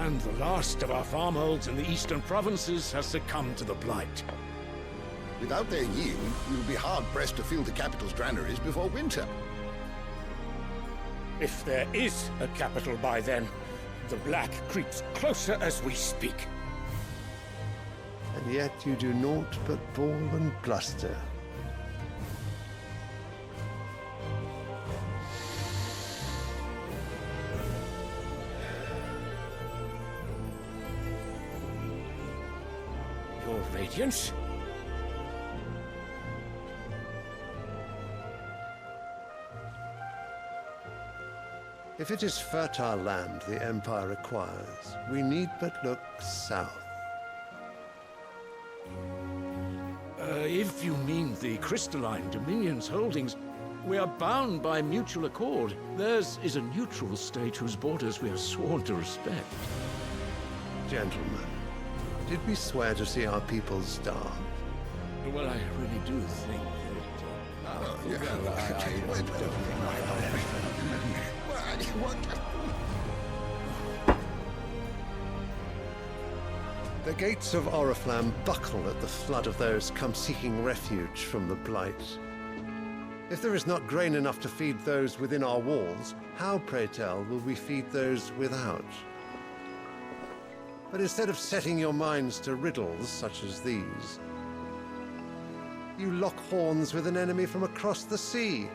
And the last of our farmholds in the eastern provinces has succumbed to the Blight. Without their yield, you'll be hard-pressed to fill the capital's granaries before winter. If there is a capital by then, the Black creeps closer as we speak. And yet you do naught but bawl and bluster. Your Radiance? If it is fertile land the Empire requires, we need but look south. If you mean the crystalline Dominion's holdings, we are bound by mutual accord. Theirs is a neutral state whose borders we are sworn to respect. Gentlemen, did we swear to see our people starve? Well, I really do think The gates of Oriflamme buckle at the flood of those come seeking refuge from the Blight. If there is not grain enough to feed those within our walls, how, pray tell, will we feed those without? But instead of setting your minds to riddles such as these, you lock horns with an enemy from across the sea,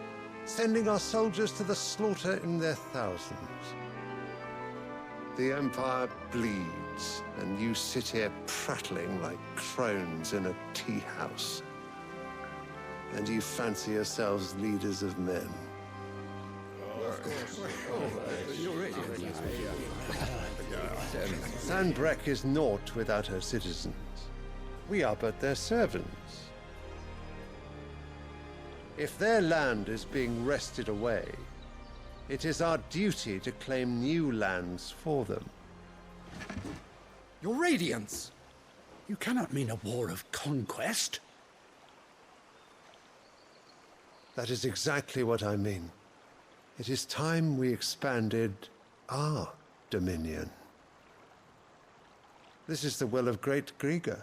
sending our soldiers to the slaughter in their thousands. The Empire bleeds, and you sit here prattling like crones in a tea house. And you fancy yourselves leaders of men. Sanbreque is naught without her citizens. We are but their servants. If their land is being wrested away, it is our duty to claim new lands for them. Your Radiance! You cannot mean a war of conquest. That is exactly what I mean. It is time we expanded our dominion. This is the will of great Grieger.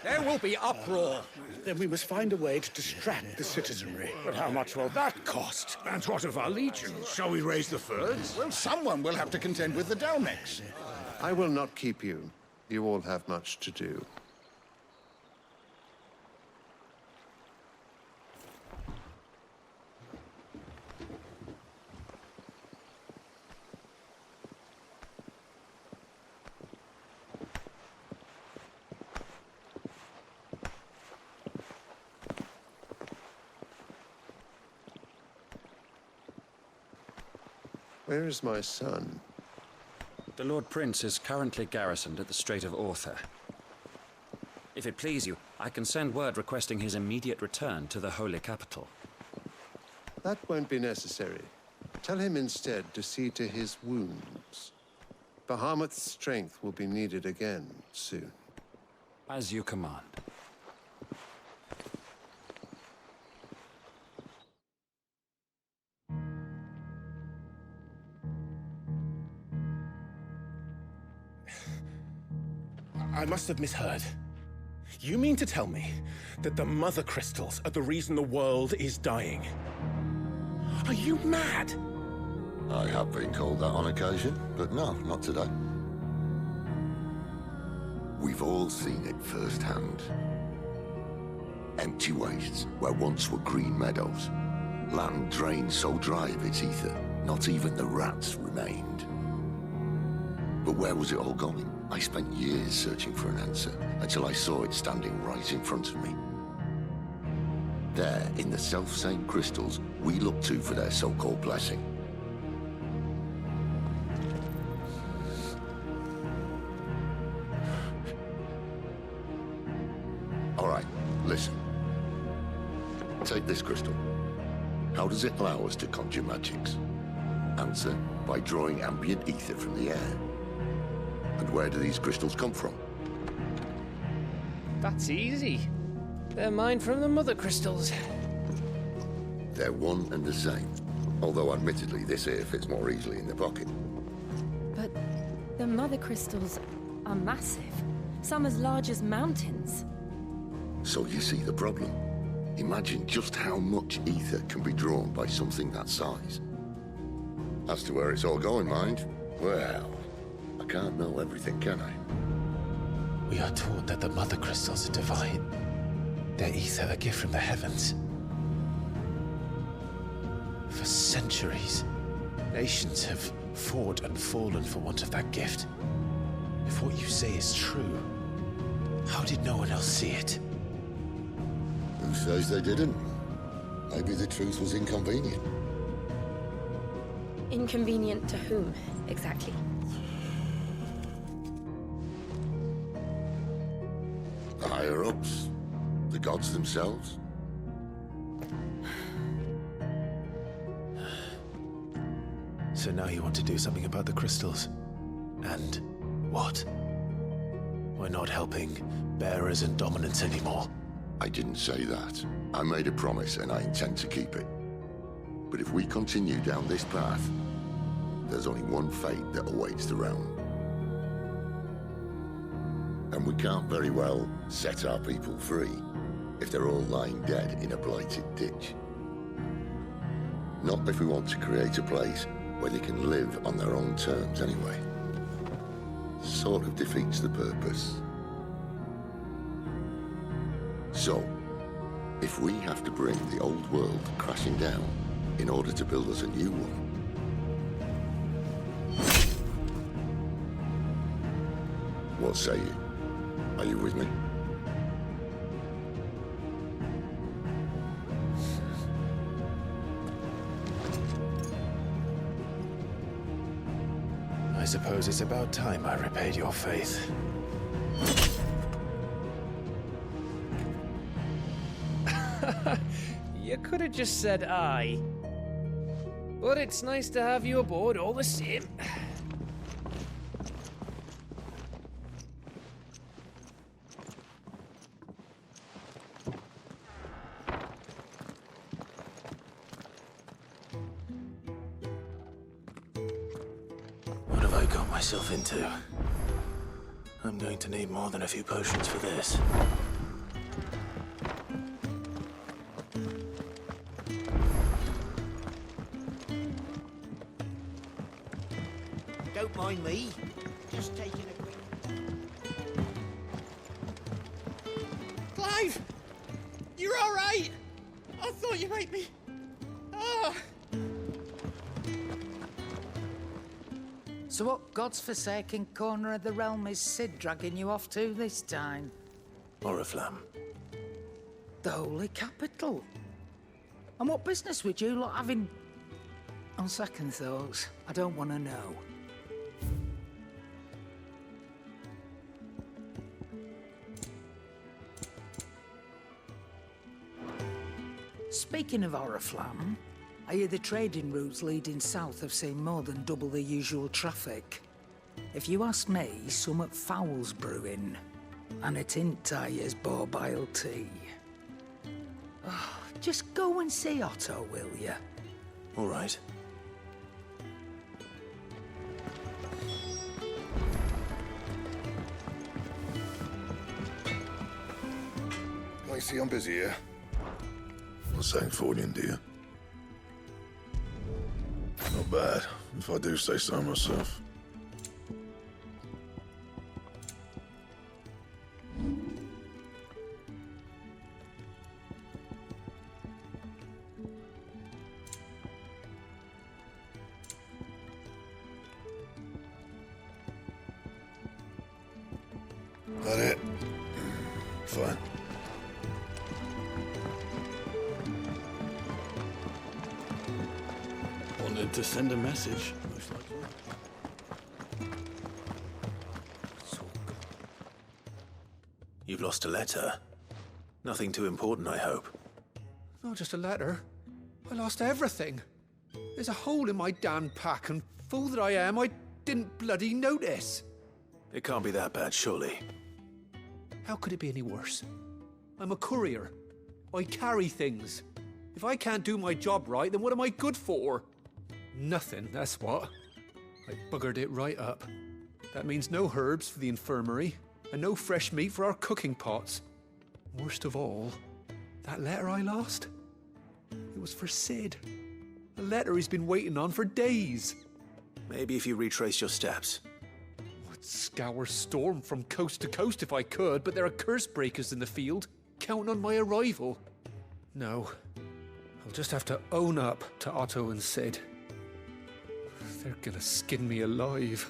There will be uproar. Then we must find a way to distract the citizenry. But how much will that cost? And what of our legions? Shall we raise the furs? Well, someone will have to contend with the Dalmex. I will not keep you. You all have much to do. Where is my son? The Lord Prince is currently garrisoned at the Strait of Author. If it please you, I can send word requesting his immediate return to the Holy Capital. That won't be necessary. Tell him instead to see to his wounds. Bahamut's strength will be needed again soon. As you command. I must have misheard. You mean to tell me that the Mother Crystals are the reason the world is dying? Are you mad? I have been called that on occasion, but no, not today. We've all seen it firsthand. Empty wastes where once were green meadows. Land drained so dry of its ether, not even the rats remained. But where was it all going? I spent years searching for an answer, until I saw it standing right in front of me. There, in the self-same crystals we look to for their so-called blessing. All right, listen. Take this crystal. How does it allow us to conjure magics? Answer, by drawing ambient ether from the air. And where do these crystals come from? That's easy. They're mined from the Mother Crystals. They're one and the same. Although admittedly this here fits more easily in the pocket. But the mother crystals are massive. Some as large as mountains. So you see the problem. Imagine just how much ether can be drawn by something that size. As to where it's all going, mind, well, I can't know everything, can I? We are taught that the mother crystals are divine. Their ether a gift from the heavens. For centuries, nations have fought and fallen for want of that gift. If what you say is true, how did no one else see it? Who says they didn't? Maybe the truth was inconvenient. Inconvenient to whom, exactly? The higher-ups, the gods themselves. So now you want to do something about the crystals. And what? We're not helping bearers and dominants anymore. I didn't say that. I made a promise and I intend to keep it. But if we continue down this path, there's only one fate that awaits the realm. And we can't very well set our people free if they're all lying dead in a blighted ditch. Not if we want to create a place where they can live on their own terms anyway. Sort of defeats the purpose. So, if we have to bring the old world crashing down in order to build us a new one, what say you? Are you with me? I suppose it's about time I repaid your faith. You could have just said aye. But it's nice to have you aboard all the same. What have I got myself into? I'm going to need more than a few potions for this. Don't mind me. Just taking a quick... Clive! You're alright! I thought you might be... Ah! So what God's forsaken corner of the realm is Sid dragging you off to this time? Oriflamme. The holy capital. And what business would you lot having... On second thoughts, I don't want to know. Speaking of Oriflamme, I hear the trading routes leading south have seen more than double the usual traffic. If you ask me, summat foul's brewing. And it ain't Tyre's borbile tea. Oh, just go and see Otto, will you? All right. I see I'm busy here. Not saying for you, do you? Not bad, if I do say so myself. That it? Fine. Wanted to send a message, most likely. You've lost a letter. Nothing too important, I hope. Not just a letter. I lost everything. There's a hole in my damn pack, and fool that I am, I didn't bloody notice. It can't be that bad, surely. How could it be any worse? I'm a courier. I carry things. If I can't do my job right, then what am I good for? Nothing, that's what. I buggered it right up. That means no herbs for the infirmary, and no fresh meat for our cooking pots. Worst of all, that letter I lost? It was for Sid. A letter he's been waiting on for days. Maybe if you retrace your steps. I'd scour Storm from coast to coast if I could, but there are curse breakers in the field, counting on my arrival. No, I'll just have to own up to Otto and Sid. They're gonna skin me alive.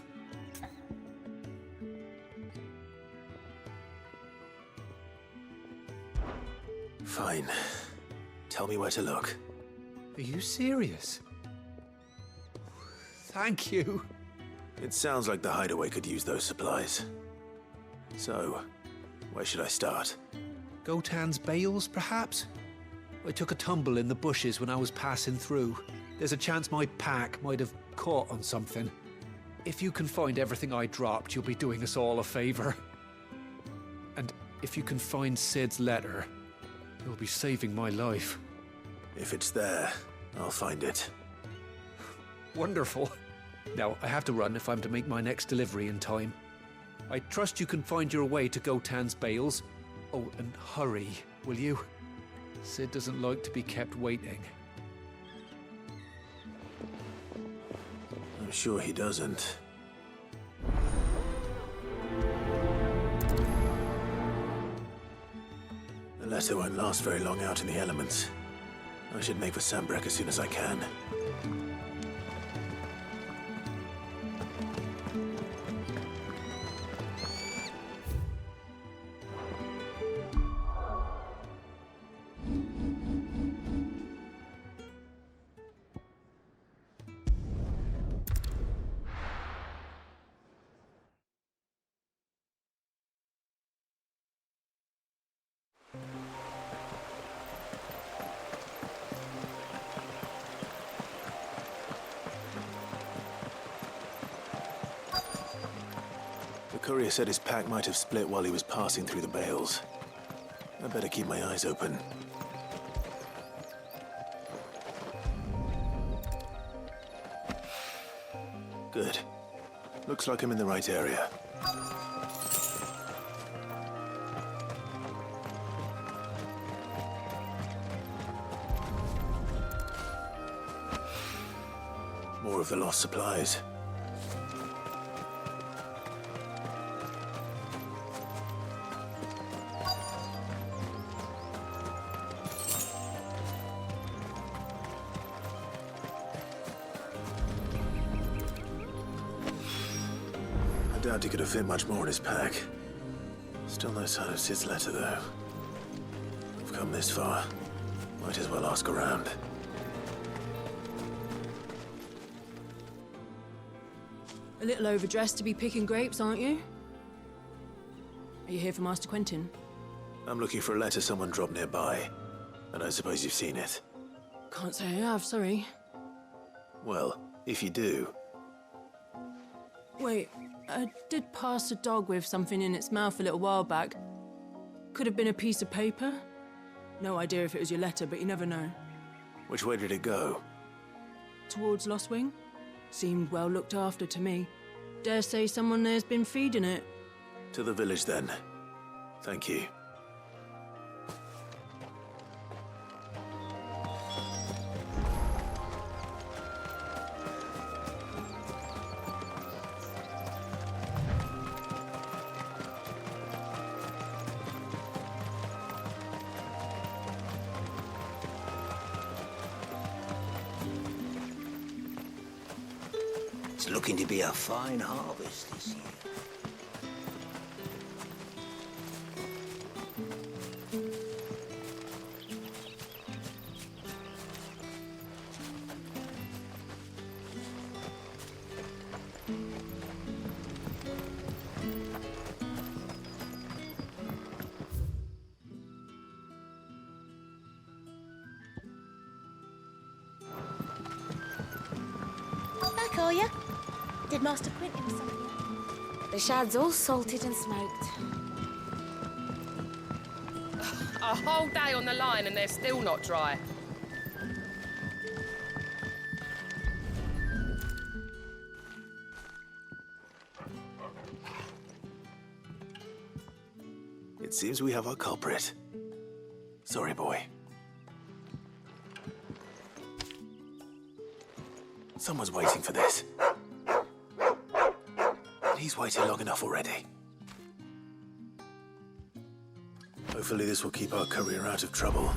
Fine. Tell me where to look. Are you serious? Thank you. It sounds like the hideaway could use those supplies. So, where should I start? Gotan's bales, perhaps? I took a tumble in the bushes when I was passing through. There's a chance my pack might have caught on something. If you can find everything I dropped, you'll be doing us all a favor. And if you can find Sid's letter, you'll be saving my life. If it's there, I'll find it. Wonderful. Now, I have to run if I'm to make my next delivery in time. I trust you can find your way to Gotan's bales. Oh, and hurry, will you? Sid doesn't like to be kept waiting. I'm sure he doesn't. The letter won't last very long out in the elements. I should make for Sanbreque as soon as I can. The courier said his pack might have split while he was passing through the bales. I better keep my eyes open. Good. Looks like I'm in the right area. More of the lost supplies. I doubt he could have fit much more in his pack. Still no sign of Sid's letter, though. I've come this far. Might as well ask around. A little overdressed to be picking grapes, aren't you? Are you here for Master Quentin? I'm looking for a letter someone dropped nearby. And I suppose you've seen it. Can't say I have, sorry. Well, if you do... Wait, I did pass a dog with something in its mouth a little while back. Could have been a piece of paper. No idea if it was your letter, but you never know. Which way did it go? Towards Lostwing? Seemed well looked after to me. Dare say someone there's been feeding it. To the village, then. Thank you. It's looking to be a fine harvest this year. Back, are ya? Did Master Quentin or something yet? The shad's all salted and smoked. A whole day on the line and they're still not dry. It seems we have our culprit. Sorry, boy. Someone's waiting for this. He's waited long enough already. Hopefully this will keep our courier out of trouble.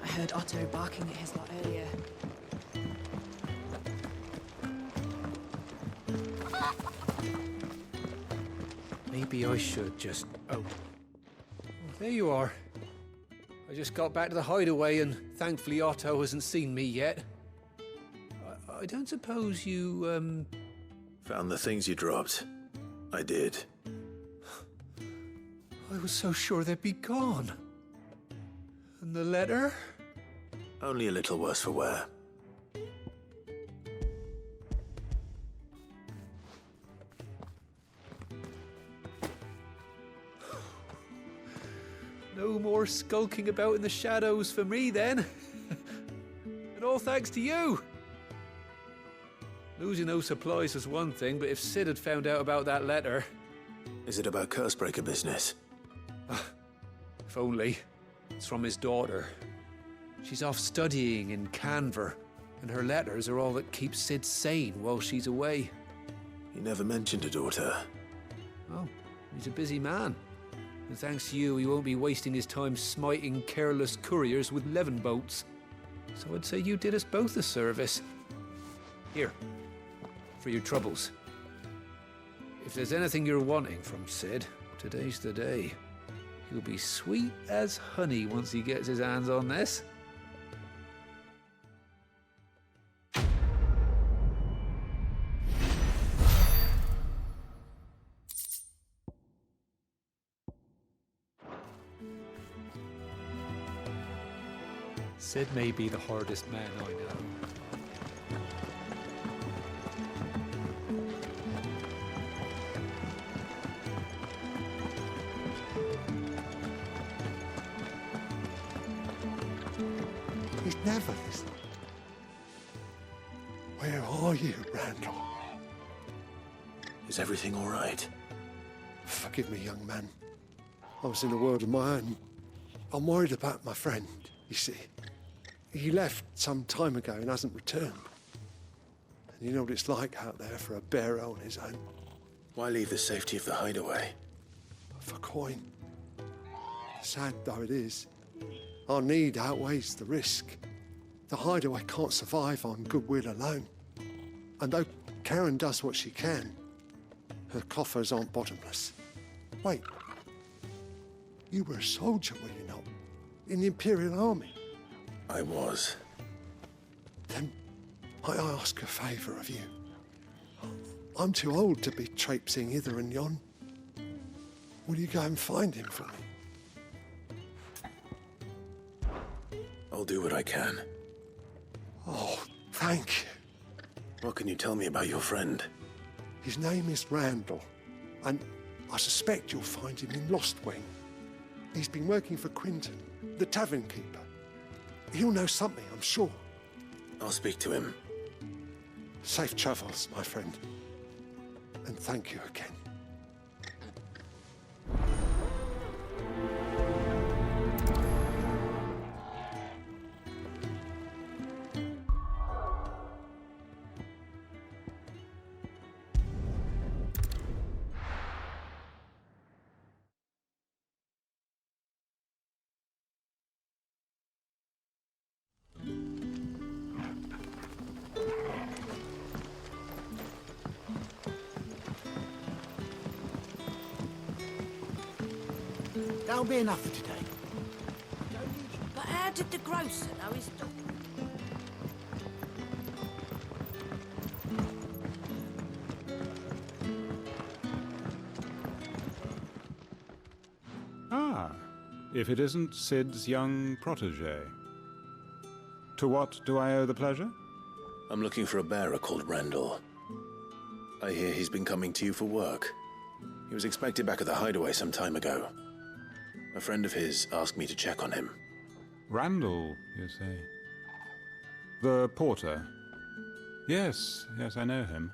I heard Otto barking at his lot earlier. Maybe I should just... Oh. There you are. I just got back to the hideaway and thankfully Otto hasn't seen me yet. I don't suppose you, Found the things you dropped. I did. I was so sure they'd be gone. And the letter? Only a little worse for wear. No more skulking about in the shadows for me, then. And all thanks to you. Losing those supplies was one thing, but if Sid had found out about that letter... Is it about Cursebreaker business? If only. It's from his daughter. She's off studying in Canver, and her letters are all that keeps Sid sane while she's away. He never mentioned a daughter. Oh, he's a busy man. And thanks to you, he won't be wasting his time smiting careless couriers with levin boats. So I'd say you did us both a service. Here, for your troubles. If there's anything you're wanting from Sid, today's the day. He'll be sweet as honey once he gets his hands on this. Sid may be the hardest man I know. He's never listened. Where are you, Randall? Is everything all right? Forgive me, young man. I was in a world of my own. I'm worried about my friend, you see. He left some time ago and hasn't returned. And you know what it's like out there for a bearer on his own. Why leave the safety of the hideaway? For coin. Sad though it is, our need outweighs the risk. The hideaway can't survive on goodwill alone. And though Karen does what she can, her coffers aren't bottomless. Wait. You were a soldier, were you not? In the Imperial Army? I was. Then I ask a favour of you. I'm too old to be traipsing hither and yon. Will you go and find him for me? I'll do what I can. Oh, thank you. What can you tell me about your friend? His name is Randall, and I suspect you'll find him in Lost Wing. He's been working for Quinton, the tavern keeper. He'll know something, I'm sure. I'll speak to him. Safe travels, my friend. And thank you again. That'll be enough for today. But how did the grocer know his dog? Ah, if it isn't Sid's young protege. To what do I owe the pleasure? I'm looking for a bearer called Randall. I hear he's been coming to you for work. He was expected back at the hideaway some time ago. A friend of his asked me to check on him. Randall, you say? The porter? Yes, I know him.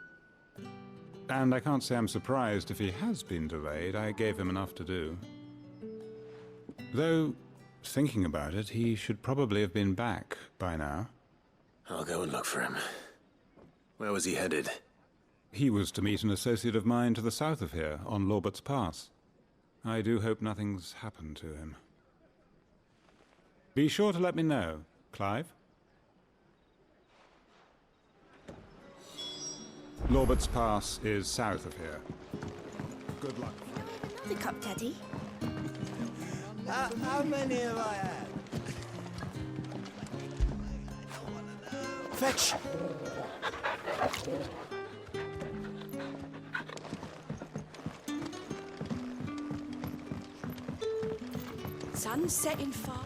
And I can't say I'm surprised if he has been delayed. I gave him enough to do. Though, thinking about it, he should probably have been back by now. I'll go and look for him. Where was he headed? He was to meet an associate of mine to the south of here, on Lorbert's Pass. I do hope nothing's happened to him. Be sure to let me know, Clive. Lorbert's Pass is south of here. Good luck. Another cup, Teddy. How many have I had? Fetch! Sun's setting far.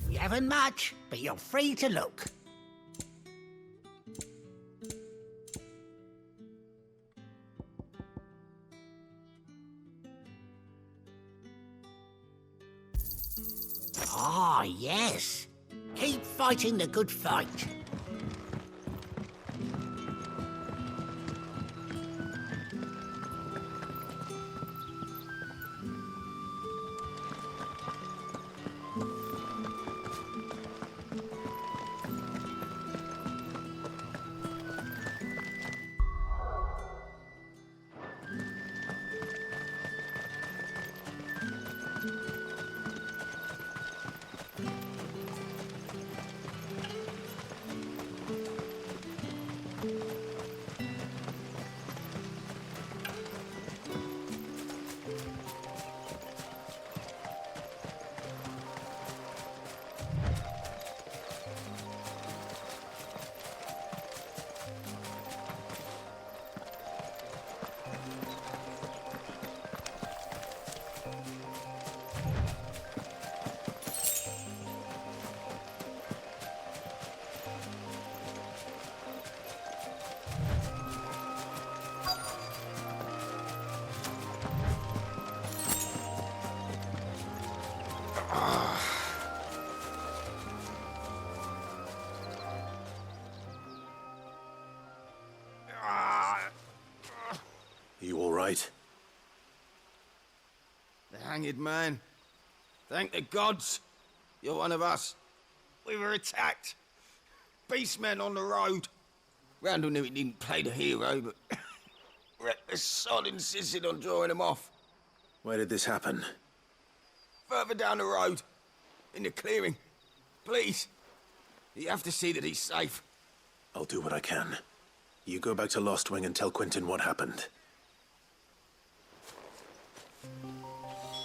You haven't much, but you're free to look. Ah, yes. Keep fighting the good fight. You all right? The hanged man. Thank the gods. You're one of us. We were attacked. Beastmen on the road. Randall knew he didn't play the hero, but reckless sod insisted on drawing him off. Where did this happen? Further down the road. In the clearing. Please. You have to see that he's safe. I'll do what I can. You go back to Lost Wing and tell Quentin what happened.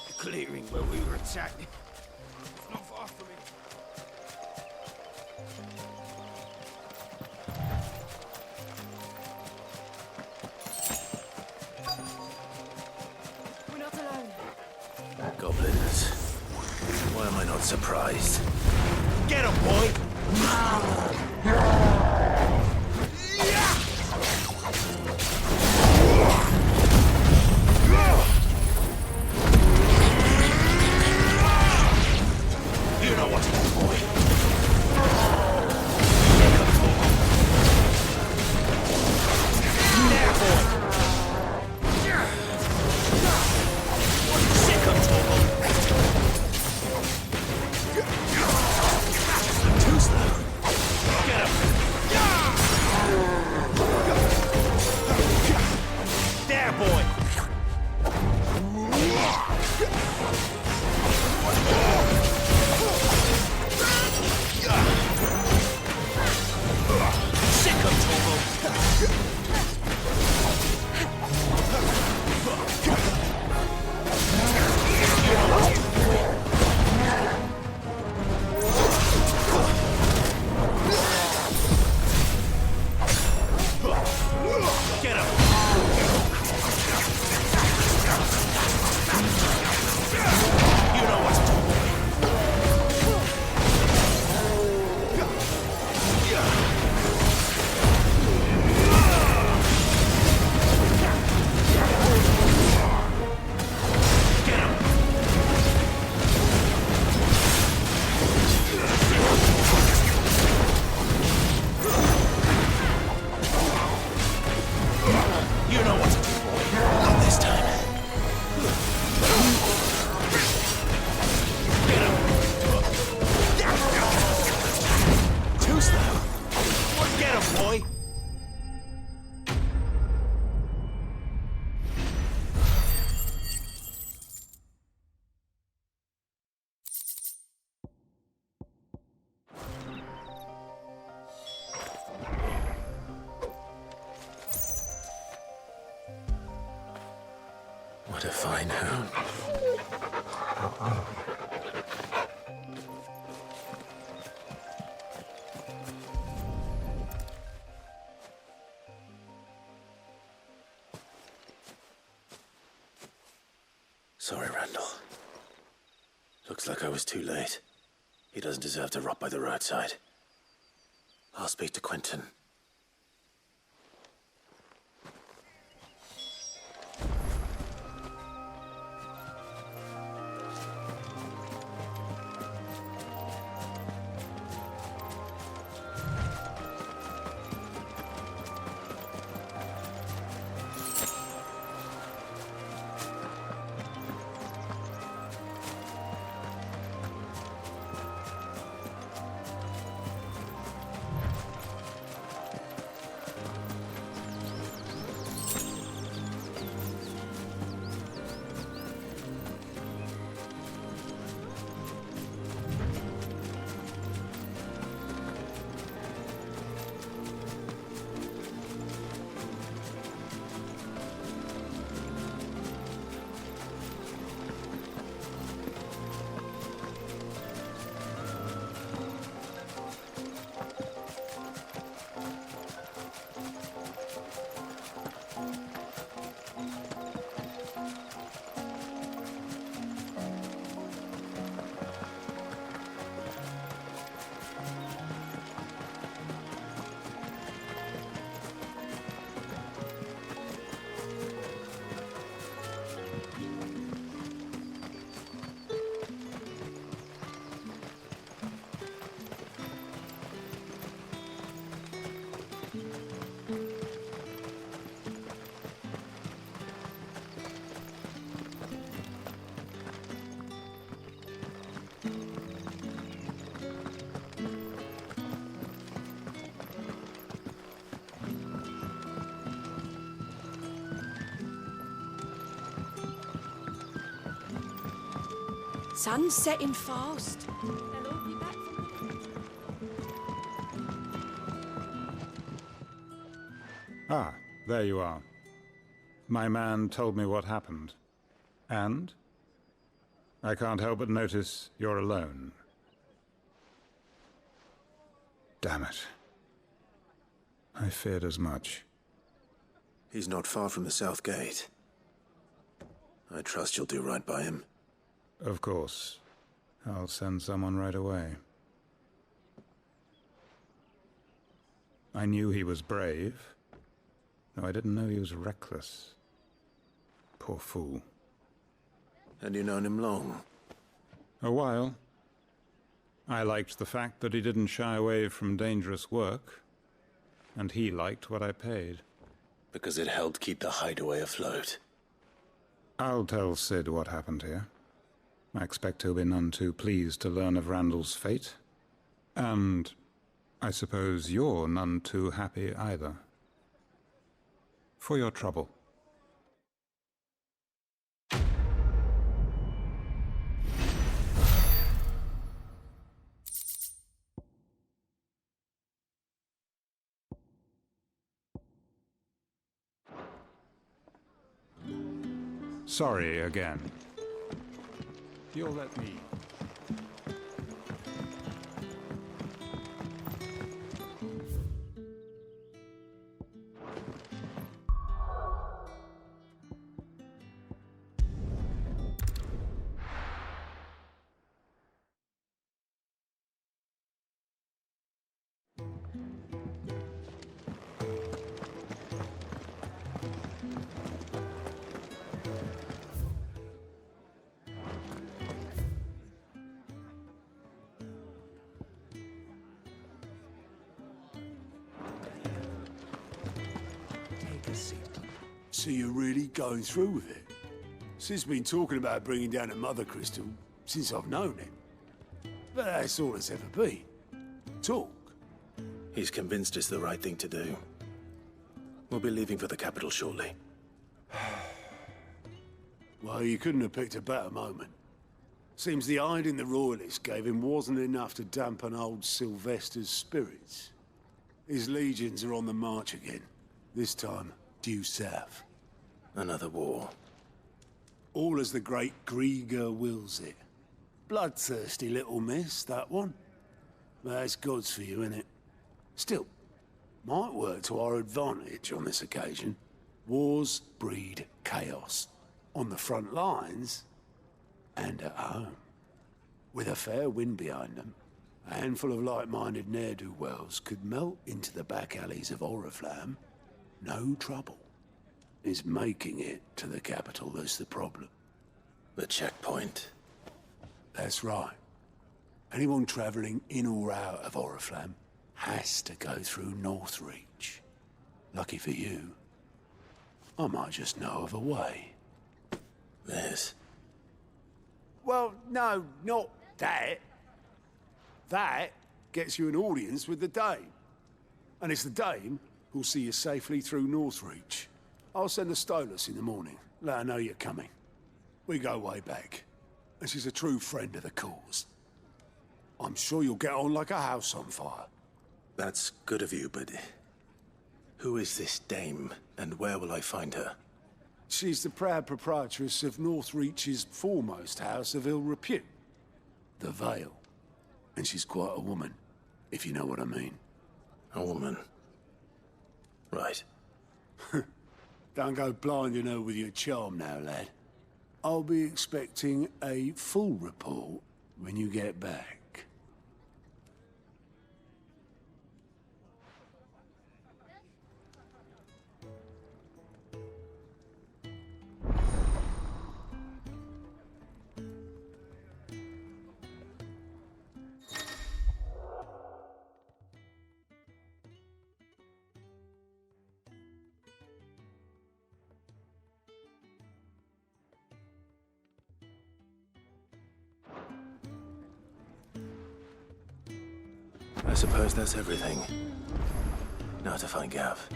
The clearing where we were attacked. It's not far from here. We're not alone. Goblins. Why am I not surprised? Get him, boy! You know what to do, boy. There, boy! Sick of trouble! Too slow. boy. What a fine hound. Sorry, Randall. Looks like I was too late. He doesn't deserve to rot by the roadside. I'll speak to Quentin. Sun's setting fast. They'll all be back from the... Ah, there you are. My man told me what happened. And? I can't help but notice you're alone. Damn it. I feared as much. He's not far from the south gate. I trust you'll do right by him. Of course. I'll send someone right away. I knew he was brave, though I didn't know he was reckless. Poor fool. And you known him long? A while. I liked the fact that he didn't shy away from dangerous work, and he liked what I paid. Because it helped keep the hideaway afloat. I'll tell Sid what happened here. I expect he'll be none too pleased to learn of Randall's fate. And I suppose you're none too happy either. For your trouble. Sorry again. You'll let me... So you're really going through with it? Sid's been talking about bringing down a mother crystal since I've known him. But that's all it's ever been. Talk. He's convinced it's the right thing to do. We'll be leaving for the capital shortly. Well, you couldn't have picked a better moment. Seems the hiding the royalists gave him wasn't enough to dampen old Sylvester's spirits. His legions are on the march again, this time due south. Another war. All as the great Grieger wills it. Bloodthirsty little miss, that one. That's God's for you, innit? Still, might work to our advantage on this occasion. Wars breed chaos. On the front lines, and at home. With a fair wind behind them, a handful of like-minded ne'er-do-wells could melt into the back alleys of Oriflamme. No trouble. It's making it to the capital that's the problem. The checkpoint. That's right. Anyone travelling in or out of Oriflamme has to go through Northreach. Lucky for you, I might just know of a way. This? Well, no, not that. That gets you an audience with the Dame. And it's the Dame who'll see you safely through Northreach. I'll send the Stolas in the morning, let her know you're coming. We go way back, and she's a true friend of the cause. I'm sure you'll get on like a house on fire. That's good of you, but who is this dame, and where will I find her? She's the proud proprietress of Northreach's foremost house of ill repute, the Vale. And she's quite a woman, if you know what I mean. A woman? Right. Don't go blinding her with your charm now, lad. I'll be expecting a full report when you get back. I suppose that's everything. Now to find Gav.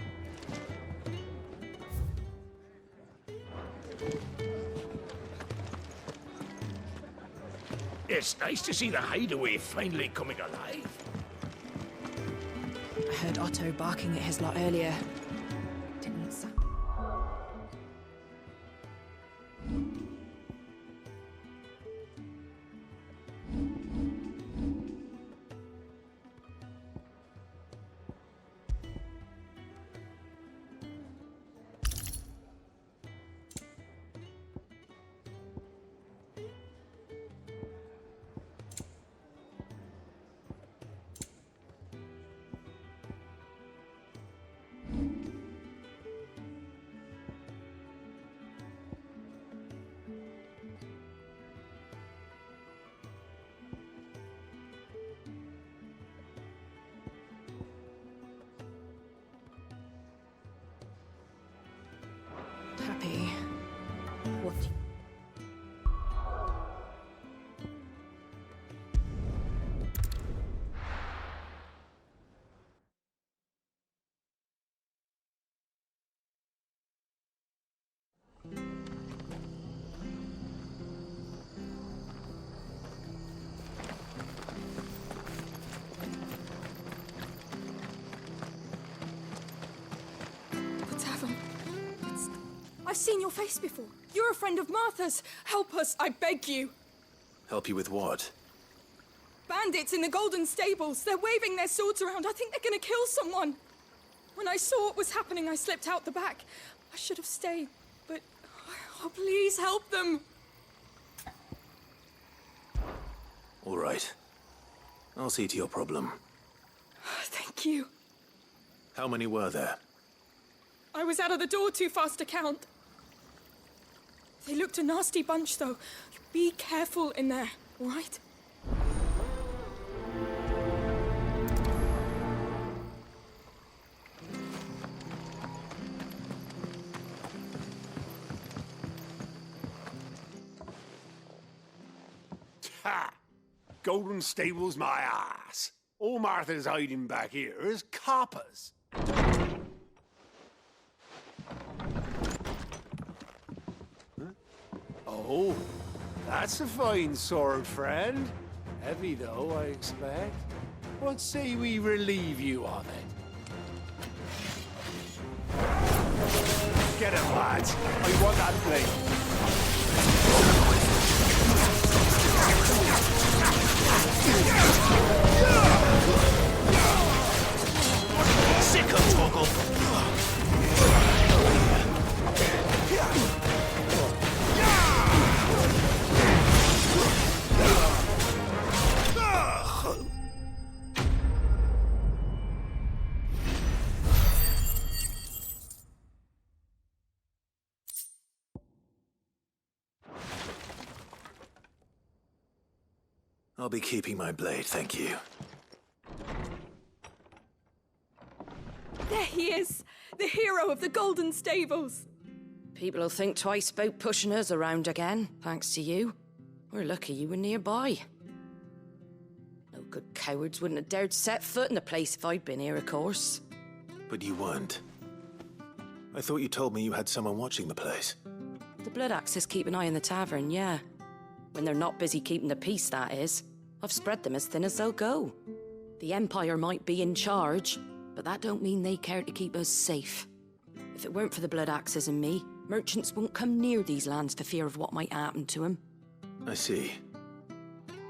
It's nice to see the hideaway finally coming alive. I heard Otto barking at his lot earlier. Didn't sound... happy. What? The tavern. I've seen your face before. You're a friend of Martha's. Help us, I beg you. Help you with what? Bandits in the Golden Stables. They're waving their swords around. I think they're gonna kill someone. When I saw what was happening, I slipped out the back. I should have stayed, but... Oh, please help them. All right. I'll see to your problem. Thank you. How many were there? I was out of the door too fast to count. They looked a nasty bunch, though. Be careful in there, all right? Ha! Golden Stables, my ass. All Martha's hiding back here is coppers. Huh? Oh, that's a fine sword, friend. Heavy, though, I expect. What say we relieve you of it? Get it, lads. I want that blade. Sick of Toggle. I'll be keeping my blade, thank you. There he is! The hero of the Golden Stables! People will think twice about pushing us around again, thanks to you. We're lucky you were nearby. No good cowards wouldn't have dared set foot in the place if I'd been here, of course. But you weren't. I thought you told me you had someone watching the place. The Blood Axes keep an eye on the tavern, yeah. When they're not busy keeping the peace, that is. I've spread them as thin as they'll go. The Empire might be in charge, but that don't mean they care to keep us safe. If it weren't for the Blood Axes and me, merchants won't come near these lands for fear of what might happen to them. I see.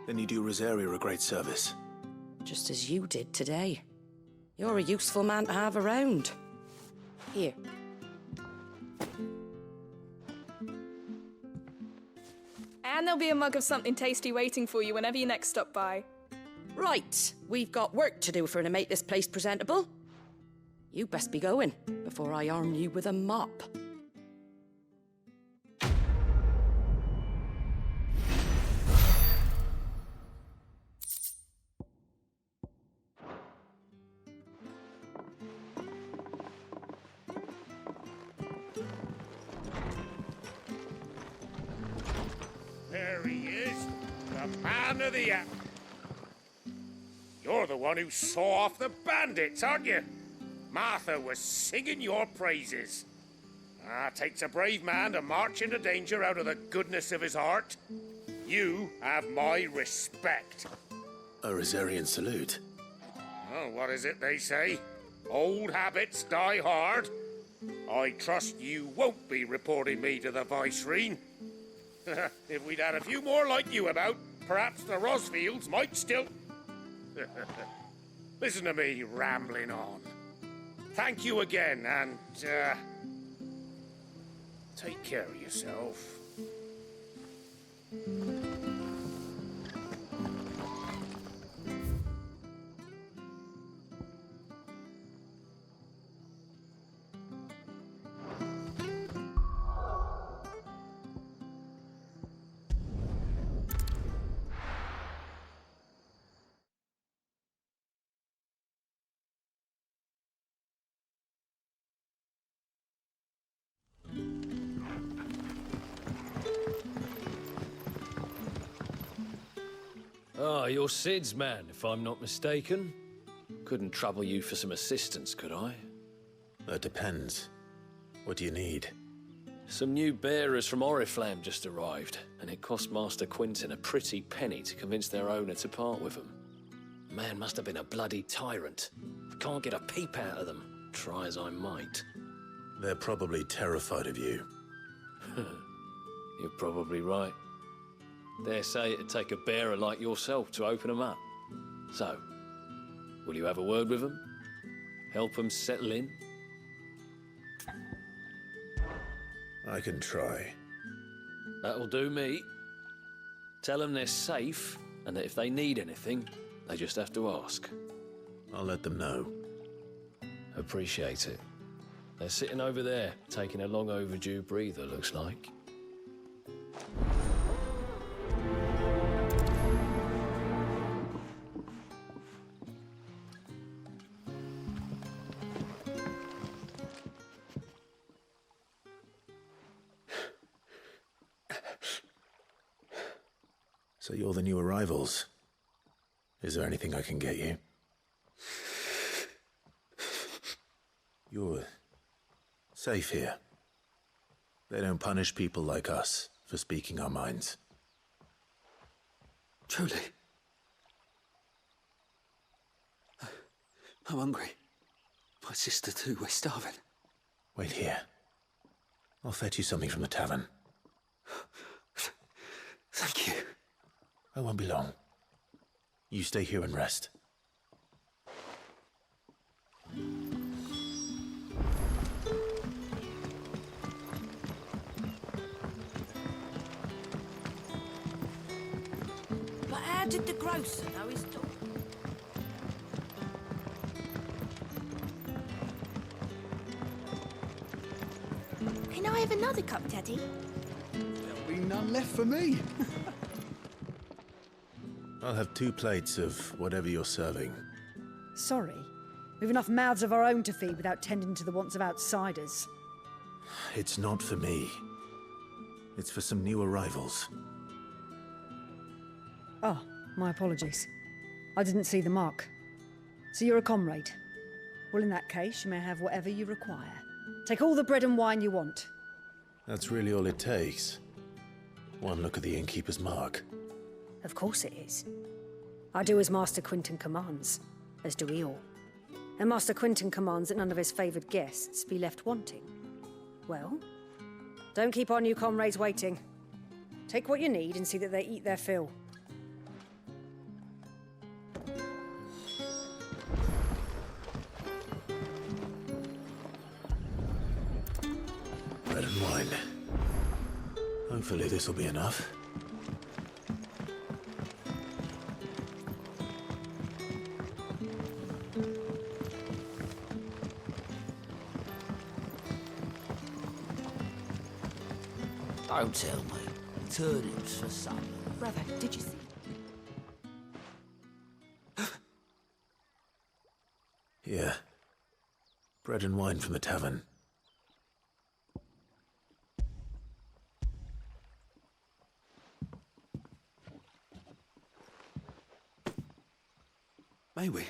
Then you do Rosaria a great service. Just as you did today. You're a useful man to have around. Here. And there'll be a mug of something tasty waiting for you whenever you next stop by. Right, we've got work to do for to make this place presentable. You best be going, before I arm you with a mop. There he is, the man of the hour. You're the one who saw off the bandits, aren't you? Martha was singing your praises. Takes a brave man to march into danger out of the goodness of his heart. You have my respect. A Rosarian salute. Oh, what is it they say? Old habits die hard. I trust you won't be reporting me to the Viceroy. If we'd had a few more like you about, perhaps the Rosfields might still... Listen to me rambling on. Thank you again, and, take care of yourself. Ah, you're Sid's man, if I'm not mistaken. Couldn't trouble you for some assistance, could I? That depends. What do you need? Some new bearers from Oriflamme just arrived, and it cost Master Quinton a pretty penny to convince their owner to part with them. Man must have been a bloody tyrant. Can't get a peep out of them, try as I might. They're probably terrified of you. You're probably right. Dare say it'd take a bearer like yourself to open them up. So, will you have a word with them? Help them settle in? I can try. That'll do me. Tell them they're safe, and that if they need anything, they just have to ask. I'll let them know. Appreciate it. They're sitting over there, taking a long overdue breather, looks like. So you're the new arrivals. Is there anything I can get you? You're safe here. They don't punish people like us for speaking our minds. Truly. I'm hungry. My sister too, we're starving. Wait here. I'll fetch you something from the tavern. Thank you. I won't be long. You stay here and rest. But how did the grocer know his dog? Can I have another cup, Daddy? There'll be none left for me. I'll have 2 plates of whatever you're serving. Sorry. We've enough mouths of our own to feed without tending to the wants of outsiders. It's not for me. It's for some new arrivals. Oh, my apologies. I didn't see the mark. So you're a comrade. Well, in that case, you may have whatever you require. Take all the bread and wine you want. That's really all it takes. One look at the innkeeper's mark. Of course it is. I do as Master Quinton commands, as do we all. And Master Quinton commands that none of his favoured guests be left wanting. Well, don't keep our new comrades waiting. Take what you need and see that they eat their fill. Bread and wine. Hopefully this will be enough. Don't tell me. Turnips for supper. Brother, did you see? Here. Bread and wine from the tavern. May we?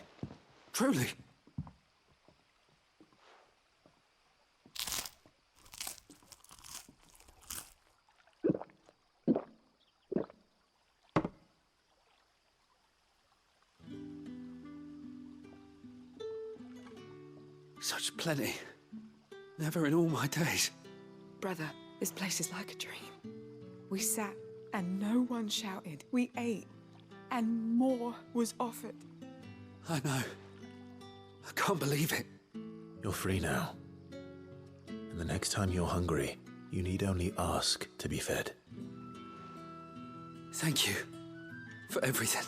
Truly? Such plenty. Never in all my days. Brother, this place is like a dream. We sat and no one shouted. We ate and more was offered. I know. I can't believe it. You're free now. And the next time you're hungry, you need only ask to be fed. Thank you for everything.